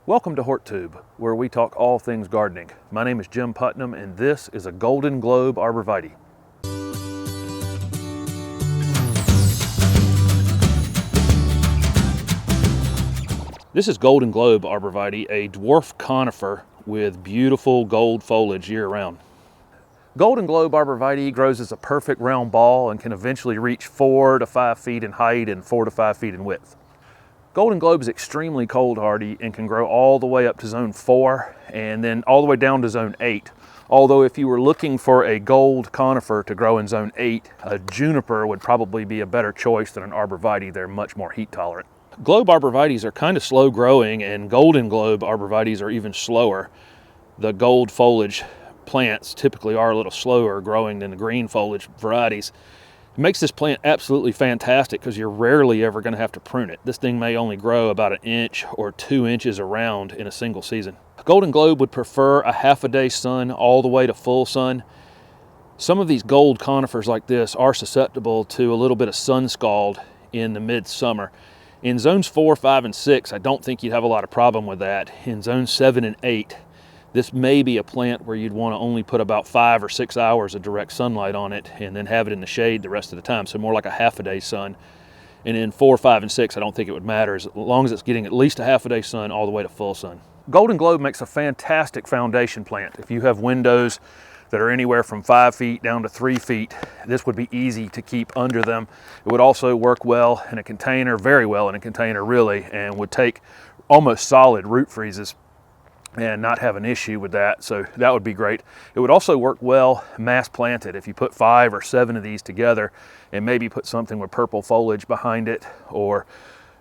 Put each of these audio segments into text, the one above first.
Welcome to HortTube, where we talk all things gardening. My name is Jim Putnam, and this is a Golden Globe Arborvitae. This is Golden Globe Arborvitae, a dwarf conifer with beautiful gold foliage year-round. Golden Globe Arborvitae grows as a perfect round ball and can eventually reach 4 to 5 feet in height and 4 to 5 feet in width. Golden Globe is extremely cold hardy and can grow all the way up to zone 4 and then all the way down to zone 8. Although if you were looking for a gold conifer to grow in zone 8, a juniper would probably be a better choice than an arborvitae. They're much more heat tolerant. Globe arborvitaes are kind of slow growing, and Golden Globe arborvitaes are even slower. The gold foliage plants typically are a little slower growing than the green foliage varieties. It makes this plant absolutely fantastic because you're rarely ever going to have to prune it. This thing may only grow about 1 inch or 2 inches around in a single season. Golden Globe would prefer a half a day sun all the way to full sun. Some of these gold conifers like this are susceptible to a little bit of sun scald in the midsummer. In zones 4, 5, and 6, I don't think you'd have a lot of problem with that. In zones 7 and 8, this may be a plant where you'd want to only put about 5 or 6 hours of direct sunlight on it and then have it in the shade the rest of the time, so more like a half a day sun. And in 4, 5, and 6, I don't think it would matter as long as it's getting at least a half a day sun all the way to full sun. Golden Globe makes a fantastic foundation plant. If you have windows that are anywhere from 5 feet down to 3 feet, this would be easy to keep under them. It would also work well in a container, very well in a container really, and would take almost solid root freezes and not have an issue with that, so that would be great. It would also work well mass planted. If you put 5 or 7 of these together and maybe put something with purple foliage behind it or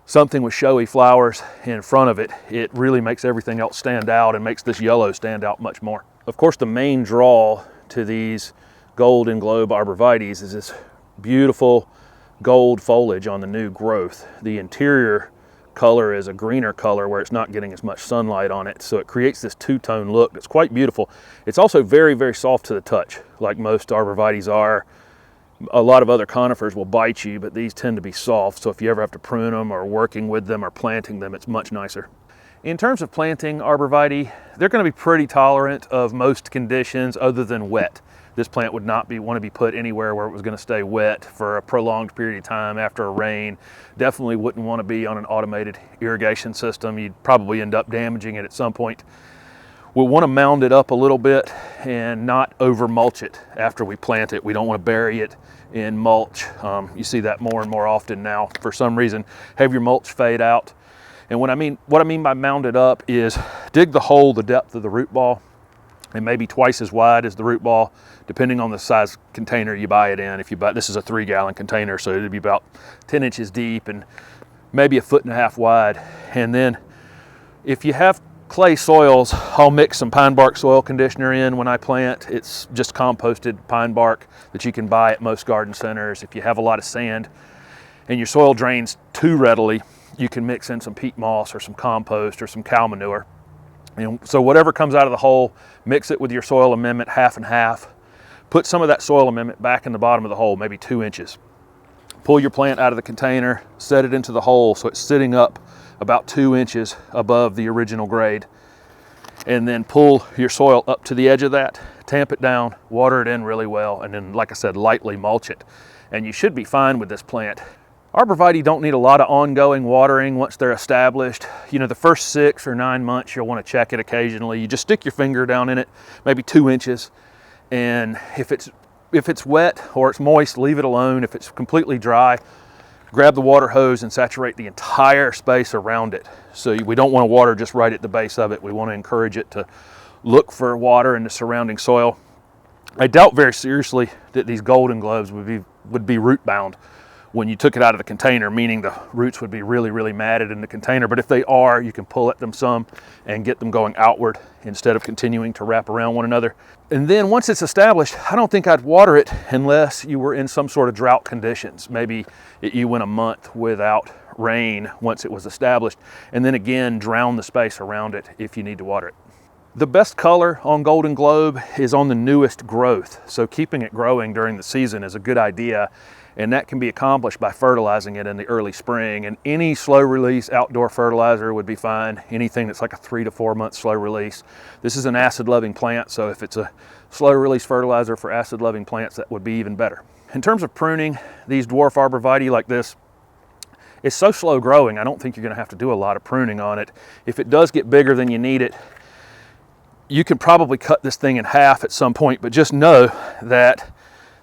something with showy flowers in front of it, it really makes everything else stand out and makes this yellow stand out much more. Of course, the main draw to these Golden Globe arborvitaes is this beautiful gold foliage on the new growth. The interior color is a greener color where it's not getting as much sunlight on it, so it creates this two-tone look that's quite beautiful. It's also very, very soft to the touch, like most arborvitaes are. A lot of other conifers will bite you, but these tend to be soft, so if you ever have to prune them or working with them or planting them, it's much nicer. In terms of planting arborvitae, they're going to be pretty tolerant of most conditions other than wet. This plant would not want to be put anywhere where it was going to stay wet for a prolonged period of time after a rain. Definitely wouldn't want to be on an automated irrigation system. You'd probably end up damaging it at some point. We'll want to mound it up a little bit and not over mulch it after we plant it. We don't want to bury it in mulch. You see that more and more often now. For some reason, have your mulch fade out. And what I mean by mound it up is dig the hole the depth of the root ball and maybe twice as wide as the root ball, depending on the size container you buy it in. If you buy, this is a 3-gallon container, so it'd be about 10 inches deep and maybe 1.5 feet wide. And then if you have clay soils, I'll mix some pine bark soil conditioner in when I plant. It's just composted pine bark that you can buy at most garden centers. If you have a lot of sand and your soil drains too readily, you can mix in some peat moss or some compost or some cow manure. And so whatever comes out of the hole, mix it with your soil amendment half and half. Put some of that soil amendment back in the bottom of the hole, maybe 2 inches. Pull your plant out of the container, set it into the hole so it's sitting up about 2 inches above the original grade. And then pull your soil up to the edge of that, tamp it down, water it in really well, and then, like I said, lightly mulch it. And you should be fine with this plant. Arborvitae don't need a lot of ongoing watering once they're established. You know, the first 6 or 9 months, you'll want to check it occasionally. You just stick your finger down in it, maybe 2 inches. And if it's wet or it's moist, leave it alone. If it's completely dry, grab the water hose and saturate the entire space around it. So we don't want to water just right at the base of it. We want to encourage it to look for water in the surrounding soil. I doubt very seriously that these Golden Globes would be root bound when you took it out of the container, meaning the roots would be really, really matted in the container. But if they are, you can pull at them some and get them going outward instead of continuing to wrap around one another. And then once it's established, I don't think I'd water it unless you were in some sort of drought conditions. Maybe you went a month without rain once it was established, and then again, drown the space around it if you need to water it. The best color on Golden Globe is on the newest growth, so keeping it growing during the season is a good idea. and that can be accomplished by fertilizing it in the early spring. And any slow release outdoor fertilizer would be fine. Anything that's like a 3 to 4 month slow release. This is an acid loving plant, so if it's a slow release fertilizer for acid loving plants, that would be even better. In terms of pruning, these dwarf arborvitae like this, it's so slow growing, I don't think you're going to have to do a lot of pruning on it. If it does get bigger than you need it, you can probably cut this thing in half at some point, but just know that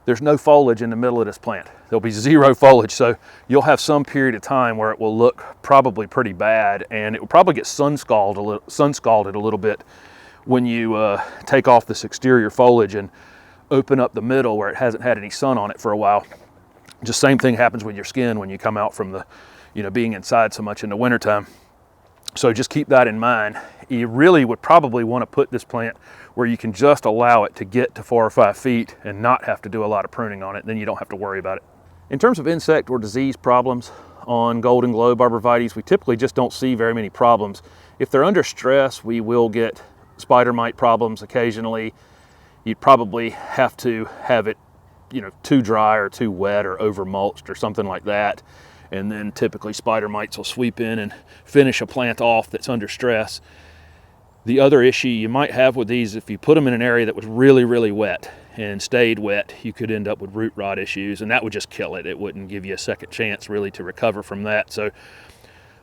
there's no foliage in the middle of this plant. There'll be zero foliage, so you'll have some period of time where it will look probably pretty bad, and it will probably get sun scalded a little bit when you take off this exterior foliage and open up the middle where it hasn't had any sun on it for a while. Just same thing happens with your skin when you come out from the, being inside so much in the wintertime. So just keep that in mind. You really would probably want to put this plant where you can just allow it to get to 4 or 5 feet and not have to do a lot of pruning on it. Then you don't have to worry about it. In terms of insect or disease problems on Golden Globe Arborvitaes, we typically just don't see very many problems. If they're under stress, we will get spider mite problems occasionally. You'd probably have to have it, too dry or too wet or over mulched or something like that. And then typically spider mites will sweep in and finish a plant off that's under stress. The other issue you might have with these, if you put them in an area that was really, really wet and stayed wet, you could end up with root rot issues, and that would just kill it. It wouldn't give you a second chance really to recover from that. So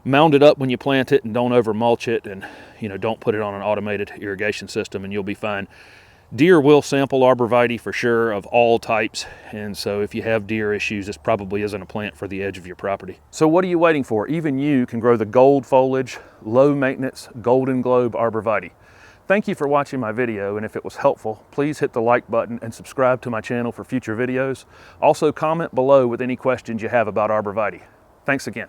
mound it up when you plant it and don't over mulch it, and don't put it on an automated irrigation system, and you'll be fine. Deer will sample arborvitae for sure, of all types, and so if you have deer issues, this probably isn't a plant for the edge of your property. So what are you waiting for? Even you can grow the gold foliage, low maintenance Golden Globe Arborvitae. Thank you for watching my video, and if it was helpful, please hit the like button and subscribe to my channel for future videos. Also comment below with any questions you have about arborvitae. Thanks again.